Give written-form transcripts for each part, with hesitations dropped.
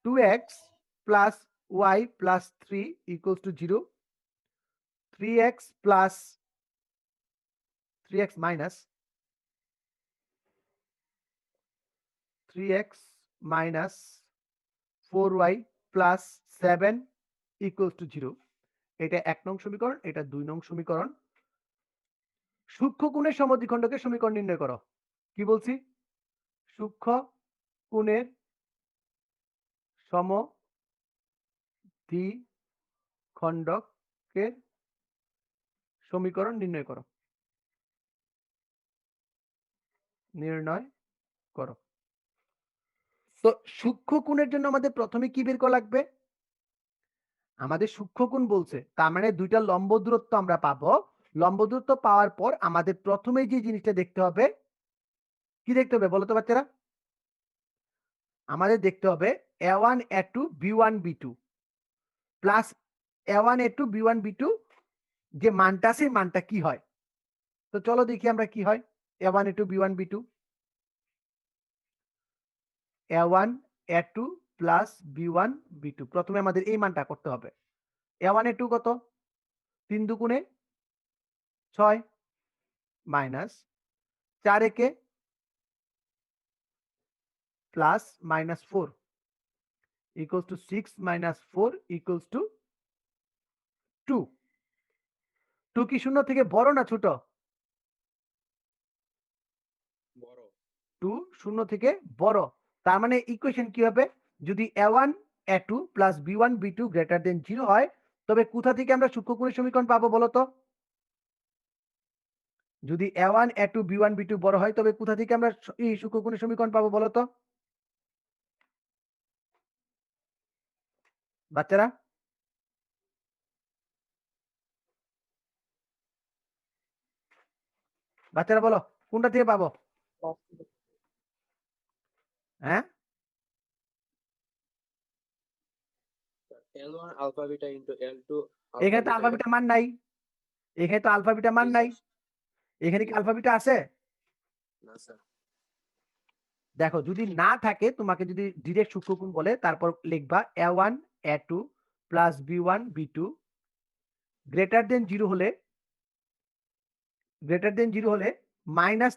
2x plus y plus 3 equals to 0, 3x plus 3x minus 3x minus 4y plus 7 equals to 0. এটা 1 নং সমীকরণ, এটা 2 নং সমীকরণ। সূক্ষ্ম কোণের সমদ্বিখণ্ডকের সমীকরণ নির্ণয় করো। কি বলছি? সূক্ষ্ম কোণের সমদ্বিখণ্ডকের সমীকরণ নির্ণয় করো। তো সূক্ষ্ম কোণের জন্য আমাদের প্রথমে কি বের করা লাগবে? আমাদের সূক্ষ্ম কোণ বলছে, তার মানে দুইটা লম্ব দূরত্ব আমরা পাবো। লম্ব দূরত্ব পাওয়ার পর আমাদের প্রথমে যে জিনিসটা দেখতে হবে, কি দেখতে হবে বলো তো বাচ্চারা? আমাদের দেখতে হবে a1 a2 b1 b2 plus a1 a2 b1 b2 যে মানটা আছে মানটা কি হয়। তো চলো দেখি আমরা কি হয়। a1 a2 b1 b2 a1 a2 plus b1 b2, প্রথমে আমাদের এই মানটা করতে হবে। a1 a2 কত? 3 দুগুণে 6 মাইনাস 4 একে plus minus 4 equals to 6 minus 4 equals to 2. 2 কি শূন্য থেকে বড় না ছোট? বড়। 2 শূন্য থেকে বড়। তার মানে ইকুয়েশন কি হবে? যদি a1 a2 plus b1 b2 greater than 0 হয়, তবে কোথা থেকে আমরা সূক্ষ্ম কোণের সমীকরণ পাবো বলো তো? যদি a1 a2 b1 b2 বড় হয়, তবে কোথা থেকে আমরা এই সূক্ষ্ম কোণের সমীকরণ পাবো বলো তো বাচ্চারা? বাচ্চারা বলো কোনটা থেকে পাবো? হ্যাঁ, L1 alpha beta into L2 এখানে তো alpha আলফা beta বিটা মান নাই। এখানে তো আলফা বিটা মান নাই। এখানে কি আলফা বিটা আছে? না স্যার। দেখো যদি না থাকে, তোমাকে যদি ডিরেক্ট সূক্ষ্মকোণ বলে, তারপর লিখবা a1 a2 plus b1 b2 greater than 0 হলে, মাইনাস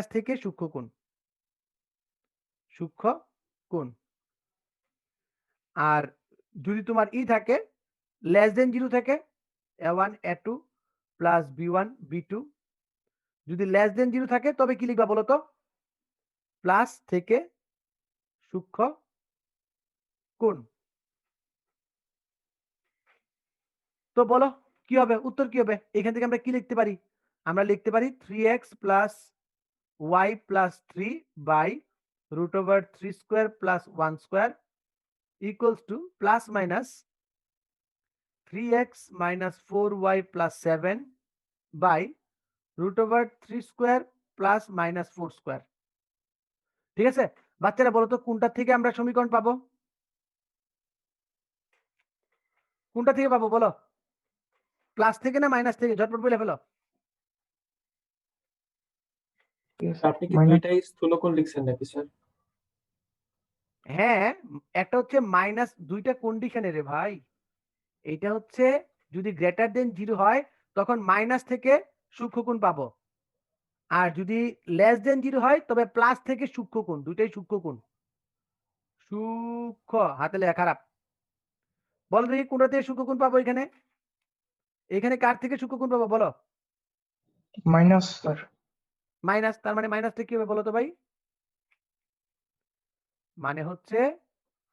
থেকে সূক্ষ্মকোণ। আর যদি তোমার থাকে লেস দেন 0 থাকে, a1 a2 plus b1 b2 যদি লেস দেন 0 থাকে, তবে কি লিখবা বলো তো? প্লাস থেকে সূক্ষ্মকোণ। তো বলো কি হবে, উত্তর কি হবে? এখান থেকে আমরা কি লিখতে পারি? আমরা লিখতে পারি 3x plus y plus 3 by root over 3 square plus 1 square equals to plus minus 3x minus 4y plus 7 by root over 3 square plus minus 4 square. ঠিক আছে বাচ্চারা, বলো তো কোনটা থেকে আমরা সমীকরণ পাবো? কোনটা থেকে পাবো বলো? প্লাস থেকে না মাইনাস থেকে? ঝটপট বলে ফেলো। আপনি কি দুইটাই স্থূলকোণ লিখছেন নাকি স্যার? হ্যাঁ, একটা হচ্ছে মাইনাস, দুইটা কন্ডিশনে রে ভাই। এটা হচ্ছে যদি গ্রেটার দেন 0 হয়, তখন মাইনাস থেকে সূক্ষ্মকোণ পাবো। আর যদি লেস দেন 0 হয়, তবে প্লাস থেকে সূক্ষ্মকোণ। দুইটাই সূক্ষ্মকোণ। সূক্ষ্ম হাতে লেখা খারাপ। বলো দেখি কোনটা থেকে সূক্ষ্মকোণ পাবো? এখানে কার থেকে সূক্ষ্মকোণ পাবো বলো? Minus sir. মাইনাস। তার মানে মাইনাস থেকে কি হবে বলো তো ভাই? মানে হচ্ছে,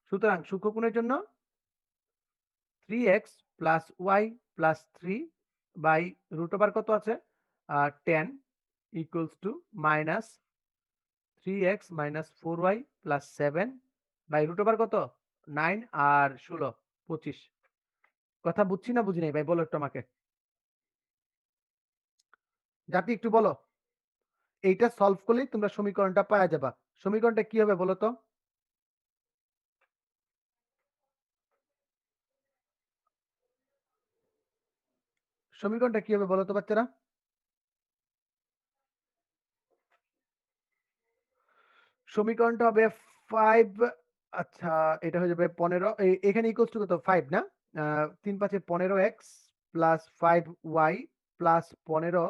সুতরাং সূক্ষ্মকোণের জন্য 3x plus Y plus 3 by root over কত আছে 10 equals to minus 3x minus 4y plus 7 by root over কত 9 আর 16 25। কথা বুঝছি না বুঝি নাই ভাই, বলো একটু আমাকে। জাতি একটু বলো, এইটা সলভ করলেই তোমরা সমীকরণটা পাওয়া যাবা। সমীকরণটা কি হবে বলো তো? সমীকরণটা কি হবে বলো তো বাচ্চারা? সমীকরণটা হবে 5 আচ্ছা এটা হয়ে যাবে 15 এখানে ইকুয়ালস টু কত 5 না 3 5 15x plus 5y plus 15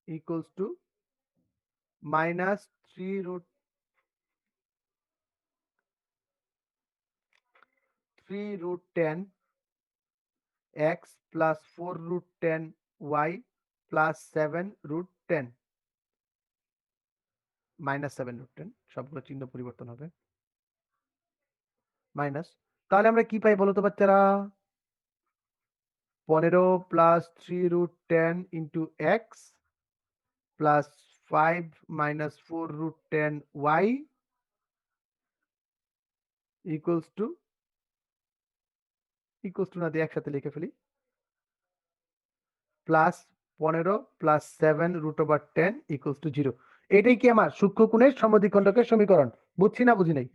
equals to minus 3 root 10 x plus 4 root 10 y plus 7 root 10 minus 7 root 10 সবগুলো চিহ্ন পরিবর্তন হবে মাইনাস তাহলে আমরা কি পাই বলো তো বাচ্চারা 15 plus 3 root 10 into X plus 5 minus 4 root 10 y equals to না দিয়ে একসাথে লিখে ফেলি plus 15 plus 7 root over 10 equals to 0 এটাই কি আমার সূক্ষ্মকোণের সমদ্বিখণ্ডকের সমীকরণ বুঝছি না বুঝি নাই